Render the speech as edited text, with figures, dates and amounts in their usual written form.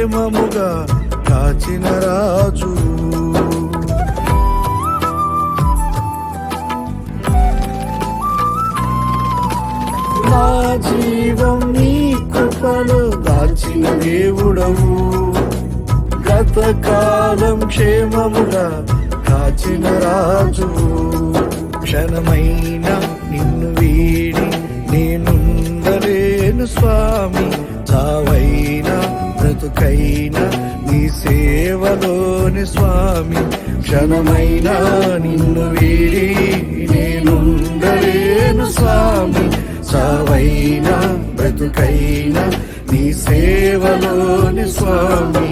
క్షేమముగా కాచిన రాజు. నా జీవం నీ కృపలో దాచిన దేవుడవు, గతకాలం క్షేమముగా కాచిన రాజు. క్షణమైన నిన్ను వీడి నేనుండలేను స్వామి, చావైనా బ్రతుకైనా నీ సేవలోని స్వామి. క్షణమైన నిన్ను వీడి నేనుండలేను స్వామి, చావైనా బ్రతుకైనా నీ సేవలోని స్వామి.